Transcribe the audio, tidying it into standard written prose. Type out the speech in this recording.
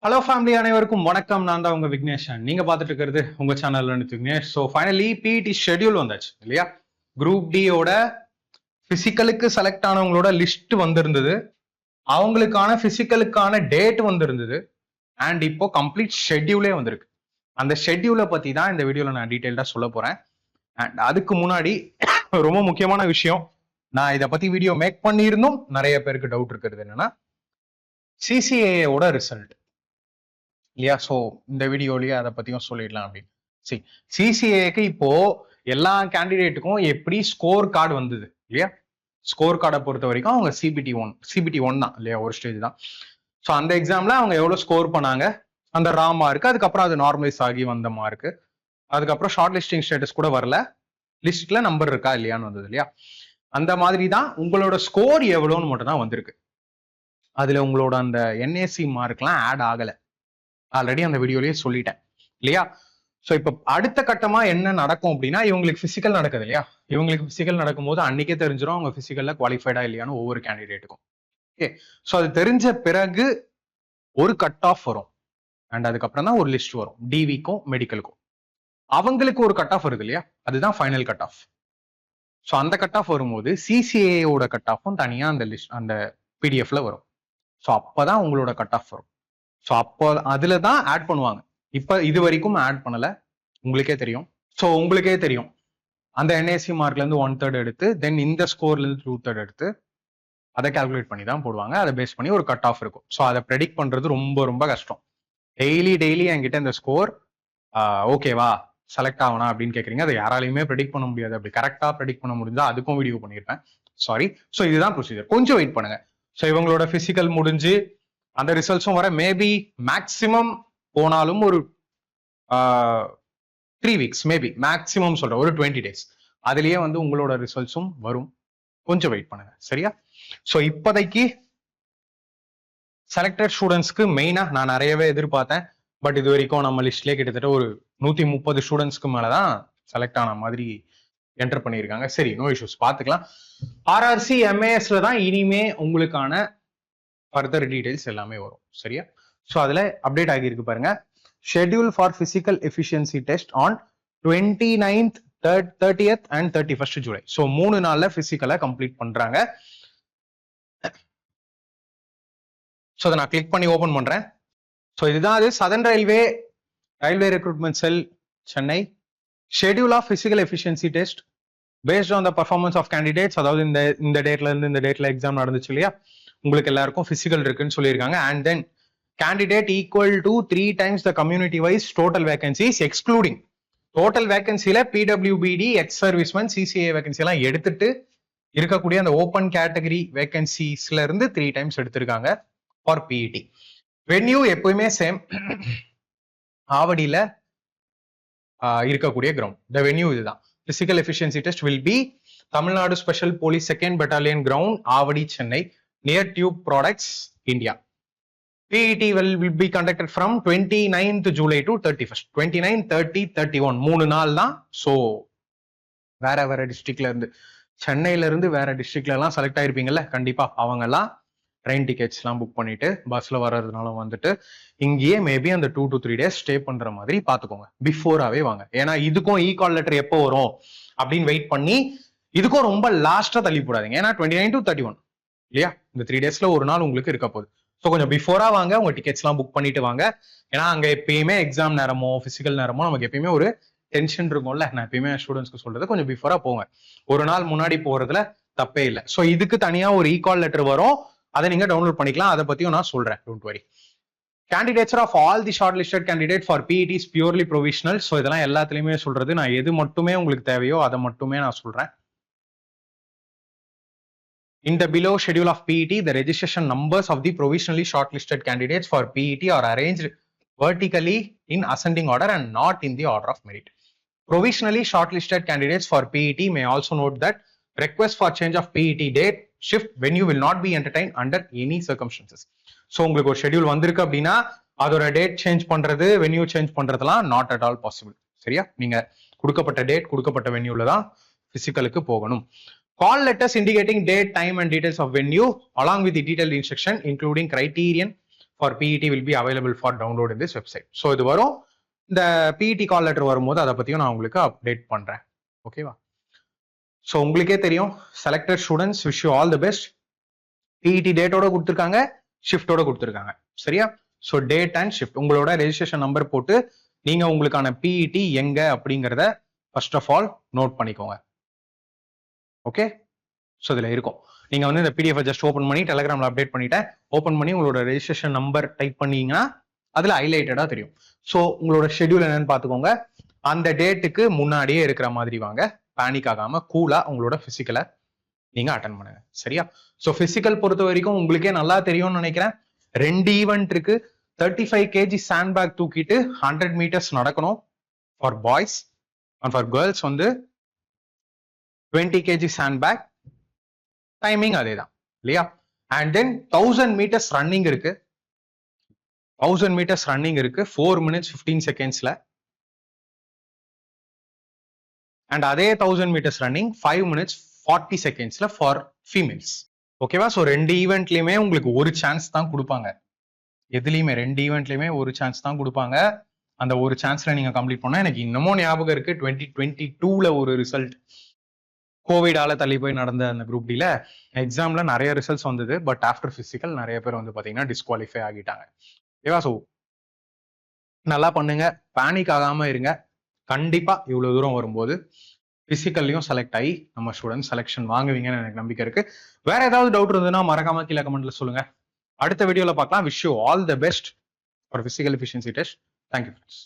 Hello family, அனைவருக்கும் வணக்கம். நான் தான் உங்க விக்னேஷன். நீங்க பார்த்துட்டு இருக்கிறது உங்க சேனல்ல Vignesh. So finally PET schedule வந்தாச்சு இல்லையா? குரூப் டியோட பிசிக்கலுக்கு செலக்ட் ஆனவங்களோட லிஸ்ட் வந்திருந்தது, அவங்களுக்கான பிசிக்கலுக்கான டேட் வந்திருந்தது, அண்ட் இப்போ கம்ப்ளீட் ஷெட்யூலே வந்திருக்கு. அந்த ஷெட்யூலை பத்தி தான் இந்த வீடியோல நான் டீட்டெயில்டா சொல்ல போறேன். அண்ட் அதுக்கு முன்னாடி ரொம்ப முக்கியமான விஷயம், நான் இதை பத்தி வீடியோ மேக் பண்ணியிருந்தும் நிறைய பேருக்கு டவுட் இருக்கிறது என்னன்னா, சிசிஏஓட ரிசல்ட் இல்லையா? ஸோ இந்த வீடியோலயே அதை பத்தியும் சொல்லிடலாம் அப்படின்னு. சரி, சிசிஏக்கு இப்போ எல்லா கேண்டிடேட்டுக்கும் எப்படி ஸ்கோர் கார்டு வந்தது இல்லையா? ஸ்கோர் கார்டை பொறுத்த வரைக்கும் அவங்க சிபிடி ஒன் தான் இல்லையா, ஒரு ஸ்டேஜ் தான். ஸோ அந்த எக்ஸாம்ல அவங்க எவ்வளவு ஸ்கோர் பண்ணாங்க, அந்த ரா மார்க், அதுக்கப்புறம் அது நார்மலைஸ் ஆகி வந்த மார்க், அதுக்கப்புறம் ஷார்ட் லிஸ்டிங் ஸ்டேட்டஸ் கூட வரல, லிஸ்ட்ல நம்பர் இருக்கா இல்லையான்னு வந்தது இல்லையா? அந்த மாதிரி தான் உங்களோட ஸ்கோர் எவ்வளோன்னு மட்டும் தான் வந்திருக்கு. அதுல உங்களோட அந்த என்ஏசி மார்க்லாம் ஆட் ஆகல, ஆல்ரெடி அந்த வீடியோலயே சொல்லிட்டேன் இல்லையா? ஸோ இப்போ அடுத்த கட்டமா என்ன நடக்கும் அப்படின்னா, இவங்களுக்கு பிசிக்கல் நடக்குது இல்லையா? இவங்களுக்கு பிசிக்கல் நடக்கும்போது அன்னைக்கே தெரிஞ்சிடும் அவங்க பிசிக்கல்ல குவாலிஃபைடா இல்லையான்னு ஒவ்வொரு கேண்டிடேட்டுக்கும். ஓகே, ஸோ அது தெரிஞ்ச பிறகு ஒரு கட் ஆஃப் வரும், அண்ட் அதுக்கப்புறம் தான் ஒரு லிஸ்ட் வரும் டிவிக்கும் மெடிக்கலுக்கும். அவங்களுக்கு ஒரு கட் ஆஃப் வருது இல்லையா, அதுதான் ஃபைனல் கட் ஆஃப். ஸோ அந்த கட் ஆஃப் வரும்போது சிசிஏஓட கட் ஆஃபும் தனியா அந்த லிஸ்ட் அந்த பிடிஎஃப்ல வரும். ஸோ அப்பதான் உங்களோட கட் ஆஃப் வரும். ஸோ அப்போ அதுல தான் ஆட் பண்ணுவாங்க. இப்ப இது வரைக்கும் ஆட் பண்ணல, உங்களுக்கே தெரியும். ஸோ உங்களுக்கே தெரியும், அந்த என்ஏசி மார்க்ல இருந்து 1/3 எடுத்து, தென் இந்த ஸ்கோர்ல இருந்து 2/3 எடுத்து அதை கால்குலேட் பண்ணி தான் போடுவாங்க. அதை பேஸ் பண்ணி ஒரு கட் ஆஃப் இருக்கும். ஸோ அதை ப்ரெடிக்ட் பண்றது ரொம்ப ரொம்ப கஷ்டம். டெய்லி என்கிட்ட இந்த ஸ்கோர் ஓகேவா, செலக்ட் ஆகணும் அப்படின்னு கேட்குறீங்க. அதை யாராலையுமே ப்ரெடிக்ட் பண்ண முடியாது. அப்படி கரெக்டா ப்ரெடிக்ட் பண்ண முடிஞ்சா அதுக்கும் வீடியோ பண்ணியிருப்பேன், சாரி. ஸோ இதுதான் ப்ரொசீஜர், கொஞ்சம் வெயிட் பண்ணுங்க. ஸோ இவங்களோட பிசிக்கல் முடிஞ்சு அந்த ரிசல்ட்ஸும் வர மேபி மேக்சிமம் போனாலும் ஒரு 3 weeks, மேபி மேக்சிமம் சொல்றேன், ஒரு 20 days. அதுலயே வந்து உங்களோட ரிசல்ட்ஸும் வரும். கொஞ்சம் வெயிட் பண்ணுங்க, சரியா? ஸோ இப்போதைக்கு செலக்டட் ஸ்டூடெண்ட்ஸ்க்கு மெயினா நான் நிறையவே எதிர்பார்த்தேன். பட் இது வரைக்கும் நம்ம லிஸ்ட்லேயே கிட்டத்தட்ட ஒரு 130 ஸ்டூடெண்ட்ஸ்க்கு மேலதான் செலக்ட் ஆன மாதிரி என்டர் பண்ணியிருக்காங்க. சரி, நோ இஷ்யூஸ், பார்த்துக்கலாம். ஆர்ஆர்சி எம்ஏஎஸ்ல தான் இனிமே உங்களுக்கான ஃபர்தர் டீடைல்ஸ் எல்லாமே வரும், சரியா? ஸோ அதுல அப்டேட் ஆகியிருக்கு பாருங்க. Schedule for physical efficiency test on 29th, 30th and 31st July. So 3 நாள்ல பிசிக்கலை கம்ப்ளீட் பண்றாங்க. ஸோ அதை நான் கிளிக் பண்ணி ஓபன் பண்றேன். ஸோ இதுதான் அது, southern railway recruitment cell, Chennai. Schedule of physical efficiency test based on the performance of candidates. அதாவது இந்த டேட்ல இருந்து இந்த டேட்ல எக்ஸாம் நடந்துச்சு இல்லையா, உங்களுக்கு எல்லாருக்கும் பிசிக்கல் இருக்குன்னு சொல்லியிருக்காங்க. And then candidate equal to 3 times the community wise total vacancies excluding total வேகன்சில PWBD, ex serviceman, CCA vacancy எல்லாம் எடுத்துட்டு இருக்கக்கூடிய அந்த ஓப்பன் கேட்டகரி வேகன்சிஸ்ல இருந்து 3 times எடுத்திருக்காங்க ஃபார் பிஇடி. வென்யூ எப்பவுமே சேம், ஆவடியில இருக்கக்கூடிய கிரவுண்ட். த வென்யூ இதுதான். Physical efficiency test will be Tamil Nadu special police 2nd Battalion ground, Avadi, Chennai, near tube products, India. PET will be conducted from 29th July to 31st. 29, 30, 31 3 நாள் தான். So வேற டிஸ்ட்ரிக்ட்ல இருந்து, சென்னையில இருந்து வேற டிஸ்ட்ரிக்ட்ல எல்லாம் செலக்ட் ஆயிருப்பீங்கல்ல, கண்டிப்பா அவங்க எல்லாம் ட்ரெயின் டிக்கெட்ஸ் எல்லாம் புக் பண்ணிட்டு பஸ்ல வர்றதுனால வந்துட்டு இங்கேயே மேபி அந்த 2 to 3 days ஸ்டே பண்ற மாதிரி பாத்துக்கோங்க. பிஃபோராவே வாங்க, ஏன்னா இதுக்கும் கால் லெட்டர் எப்போ வரும் அப்படின்னு வெயிட் பண்ணி இதுக்கும் ரொம்ப லாஸ்டா தள்ளி போடாதீங்க. ஏன்னா 29 to 31 இல்லையா, இந்த 3 daysல ஒரு நாள் உங்களுக்கு இருக்க போகுது. ஸோ கொஞ்சம் பிஃபோரா வாங்க, உங்க டிக்கெட்ஸ் எல்லாம் புக் பண்ணிட்டு வாங்க. ஏன்னா அங்க எப்பயுமே எக்ஸாம் நேரமோ பிசிக்கல் நேரமோ நமக்கு எப்பயுமே ஒரு டென்ஷன் இருக்கும்ல. நான் எப்பயுமே ஸ்டூடெண்ட்ஸ்க்கு சொல்றது, கொஞ்சம் பிஃபோரா போங்க. ஒரு நாள் முன்னாடி போறதுல தப்பே இல்லை. ஸோ இதுக்கு தனியா ஒரு கால் லெட்டர் வரும், அதை நீங்க டவுன்லோட் பண்ணிக்கலாம். அதை பத்தியும் நான் சொல்றேன், don't worry. Candidates of all the short listed candidate for PET is purely provisional. So இதெல்லாம் எல்லாத்துலயுமே சொல்றது, நான் எது மட்டுமே உங்களுக்கு தேவையோ அதை மட்டுமே நான் சொல்றேன். In the below schedule of PET, the registration numbers of the provisionally shortlisted candidates for PET are arranged vertically in ascending order and not in the order of merit. Provisionally shortlisted candidates for PET may also note that request for change of PET date, shift, venue will not be entertained under any circumstances. So உங்களுக்கு ஒரு schedule வந்திருக்கு அப்படின்னா அதோட date change பண்றது, venue change பண்றதுலாம் not at all possible, சரியா? நீங்க கொடுக்கப்பட்ட டேட், கொடுக்கப்பட்ட வென்யூல தான் பிசிக்கலுக்கு போகணும். Call letters indicating date, time and details of venue along with the detailed instruction including criterion for PET will be available for download in this website. So இது வரும். இந்த PET call letter வரும்போது அதை பற்றியும் நான் உங்களுக்கு அப்டேட் பண்ணுறேன். ஓகேவா? ஸோ உங்களுக்கே தெரியும், selected students wish you all the best. PET டேட்டோட கொடுத்துருக்காங்க, ஷிஃப்டோட கொடுத்துருக்காங்க. சரியா? ஸோ டேட் அண்ட் ஷிஃப்ட் உங்களோட ரெஜிஸ்ட்ரேஷன் நம்பர் போட்டு நீங்க உங்களுக்கான பிஇடி எங்க அப்படிங்கிறத ஃபர்ஸ்ட் ஆஃப் ஆல் நோட் பண்ணிக்கோங்க. ஓகே? ஸோ இதுல இருக்கும். நீங்க வந்து இந்த பிடிஎஃப் ஜஸ்ட் ஓப்பன் பண்ணி டெலிகிராம்ல அப்டேட் பண்ணிட்டேன். ஓப்பன் பண்ணி உங்களோட ரெஜிஸ்ட்ரேஷன் நம்பர் டைப் பண்ணீங்கன்னா அதுல ஹைலைட்டடா தெரியும். ஸோ உங்களோட ஷெட்யூல் என்னன்னு பாத்துக்கோங்க. அந்த டேட்டுக்கு முன்னாடியே இருக்கிற மாதிரி வாங்க. பேனிக் ஆகாம கூலா உங்களோட பிசிக்கலை நீங்க அட்டன் பண்ணுங்க. சரியா? ஸோ பிசிக்கல் பொறுத்த வரைக்கும் உங்களுக்கே நல்லா தெரியும்னு நினைக்கிறேன். 2 ஈவெண்ட் இருக்கு. 35 kg சாண்ட் பேக் தூக்கிட்டு 100 meters நடக்கணும் for boys. And for girls வந்து 20 kg சாண்ட் பேக். டைமிங் அதே தான் இல்லையா? அண்ட் தென் 1000 meters ரன்னிங் இருக்கு. 1000 meters ரன்னிங் இருக்கு 4 minutes 15 secondsல. அண்ட் அதே 1000 meters ரன்னிங் 5 minutes 40 secondsல ஃபார் ஃபீமேல்ஸ். ஓகேவா? ஸோ 2 ஈவெண்ட்லயுமே உங்களுக்கு ஒரு சான்ஸ் தான் கொடுப்பாங்க. எதுலையுமே 2 ஈவெண்ட்லயுமே ஒரு சான்ஸ் தான் கொடுப்பாங்க. அந்த ஒரு சான்ஸ்ல நீங்க கம்ப்ளீட் பண்ணா, எனக்கு இன்னமும் ஞாபகம் இருக்கு 2022ல ஒரு ரிசல்ட் கோவிடால தள்ளி போய் நடந்த அந்த குரூப் டில எக்ஸாம்ல நிறைய ரிசல்ட்ஸ் வந்தது. பட் ஆஃப்டர் பிசிக்கல் நிறைய பேர் வந்து பாத்தீங்கன்னா டிஸ்குவாலிஃபை ஆகிட்டாங்க. ஓகேவா? ஸோ நல்லா பண்ணுங்க, பேனிக் ஆகாம இருங்க. கண்டிப்பா இவ்வளவு தூரம் வரும்போது பிசிக்கல்லையும் செலக்ட் ஆகி நம்ம ஸ்டூடெண்ட் செலெக்ஷன் வாங்குவீங்கன்னு எனக்கு நம்பிக்கை இருக்கு. வேற ஏதாவது டவுட் இருந்ததுன்னா மறக்காம கீழே கமெண்ட்ல சொல்லுங்க. அடுத்த வீடியோல பார்க்கலாம். Wish you all the best for physical efficiency test. Thank you friends.